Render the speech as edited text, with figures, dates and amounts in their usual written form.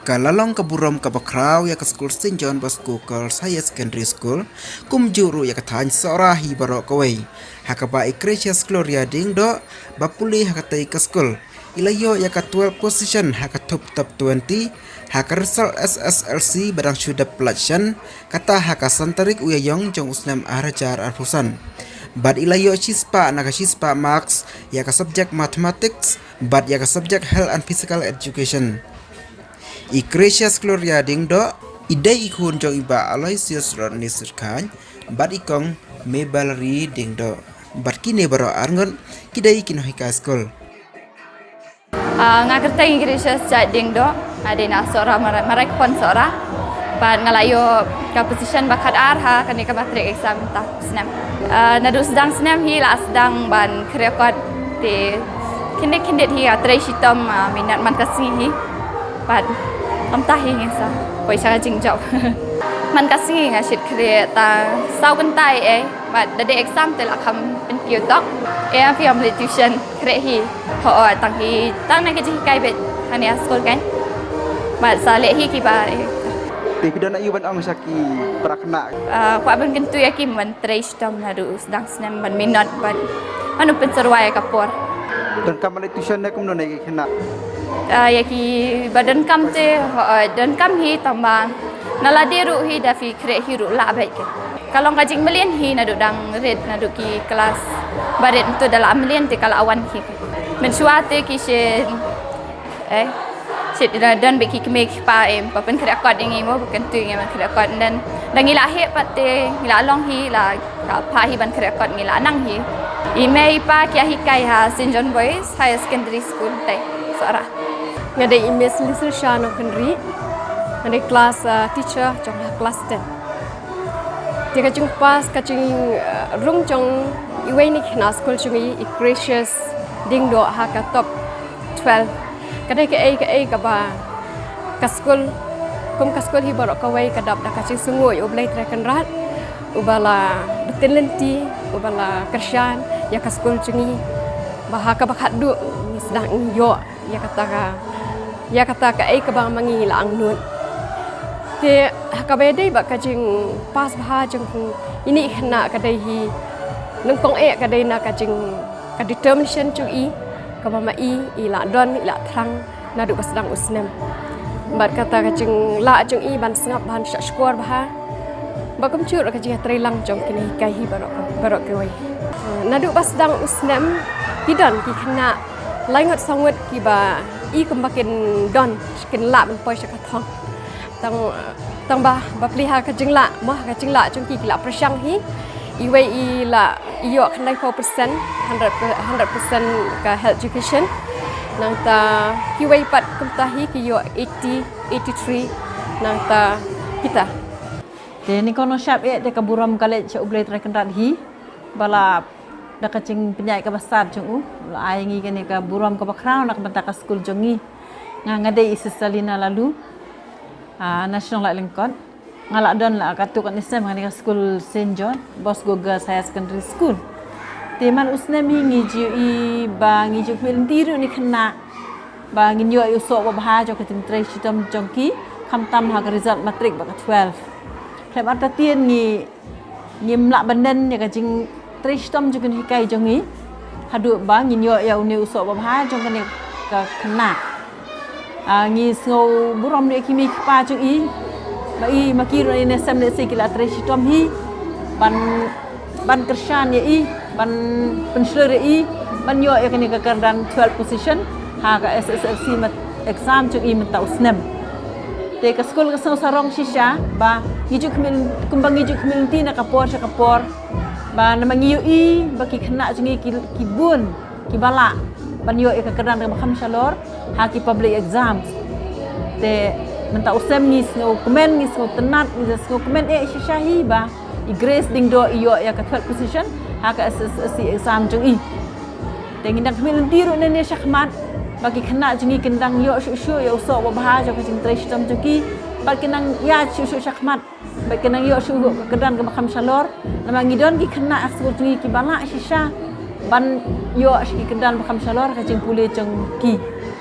Kalalong kaburom kabakraw ya ke school St. John Bosco Girls Higher Secondary School kum juru ya katany sorahi barok kawai hakaba Ikresias Gloria Diengdoh bapuli hakatai ke school ilayo ya ke 12 position haka top 20 haka result SSLC barang sudah pelajaran kata haka santarik uyayong jong usnam arajar arfusan bad ilayo chispa naga chispa marks ya ke subject mathematics bad ya ke subject health and physical education. Ikresias Gloria Diengdoh idai ikun jong iba Aloysius Rodney Sirkan bad ikong mebalari Diengdoh bad kini baro arngon kidai kinohika school ngakerta Ikresias Diengdoh adina sora marek pon sora bad ngalayo ka position bakat arha kani ka matrik exam ta snam naduh sedang snam hi la sedang ban khreh ti kindet hi atrai sitom minat man kasih hi bad tahi ngasa poisa jingjob man kasih ngasit khreh ta sau kan tai bad dade exam te la kham pen piu tok fiam le tuition khreh hi ho tang hi tang na ke ji kai bet hania school kan bad sa le hi ki ba Pidan ayu ban ang saki prakna kwa ban kentu ya ki man trai sitom naduh sedang snam ban minat bad anu pen serwai kapor dan kamal tuition na kum no nai khena ya ki badan kam te dan kam hi tambang naladeru hi da fi khreh hi ru la baik ke kalau ka jingmlien hi nadu dang red nadu ki kelas baret tu dalam mlien te kala awan hi men suate ki sen sit dan beki ki mek pa pa pen khreh kod ngi mo bukan tu ngi man khreh kod dan ngila he patte ngila long hi la ka pa hi ban khreh kod ngila nang hi imei pa kya hi kai ha St. John Boys Higher Secondary School te sora ngadai imes lisir shano kendri ngadai kelas teacher jong kelas 10 dia kacung pas kacung rung jong iwei ni kena school jungi Ikresias Diengdoh ha ka top 12 kadai ke ai ka ba ka school kum ka school hi borok ka wei ka dap da kacung sungoi oblai trekan rat ubala betilenti ubala kershan ya ka school jungi bah ka bakat du sedang yo ya kata ka ai ka bang mangi la ang nun te ka bedai ba ka jing pas bha jing ini khna ka dai hi nang kong ka dai na ka jing ka determination chu i ka ba ma i la don i la thang na du basdang usnem bat kata ka jing la jing i ban sngap ban shakor bha ba kum chu ka jing trai lang jong kini kai hi barok ke wai na du basdang usnem pidan ki khna laingot sangat ki ba i kumbakin don kin la man poi saka thong tang ba pliha ka jingla mah ka jingla chung ki la prashang hi i wei i la yo khnai 4% 100% ka health education nang ta ki wei pat kum ta hi ki yo 83 nang ta kita te ni kono syap de ka buram kale cha ublai trekan rat hi bala da kacing penyai ka besar jung la ai ngi kene ka buram ka bakrau nak banta ka school jongi ngade isisalina lalu national la lengkot ngala don la ka tu kan isem ngani ka school St. John Bosco Girls Higher Secondary School teman usna mi ngi ji i ba ngi ju film tiru ni khna ba ngi yo yu so ba bha jo ka tin trai sitam jongki kham tam ha ka result matric ba ka 12 klem ata tien ngi ngim la banen ya ka jing Tristom juga hikai jongi hadu bang nyo ya uni usok babha jong kan ka kena ngi sngau burom ni kimi pa jong i ba i makiro ni nesam le sikila Tristom hi ban kershan ya i ban penslur i ban yo ya kan ka kardan 12 position ha ka SSLC mat exam jong i menta usnem te ka school ka sarong shisha ba ngijuk min kumbang ngijuk min tina kapor sa kapor ba namangiyo i baki khna jungi ki bun ki bala ban yo ka kadan ka kham shalor ha ki public exams te menta usem ni sno comment ni sno tenat ni sno comment shishahi ba Ikresias Diengdoh iyo ya ka 12 position ha ka SSC exam jungi te ngindang khmil tiru ne shakmat baki khna jungi kindang yo shu yo so ba bha jo ka jing trai sitam jungi bal kinang ya shu shakmat bal kinang yo shu ka kadan ka kham shalor namangi don ki khna asku jungi ki bala shisha ban yo shi kedan kham shalor ka jing pule jeng ki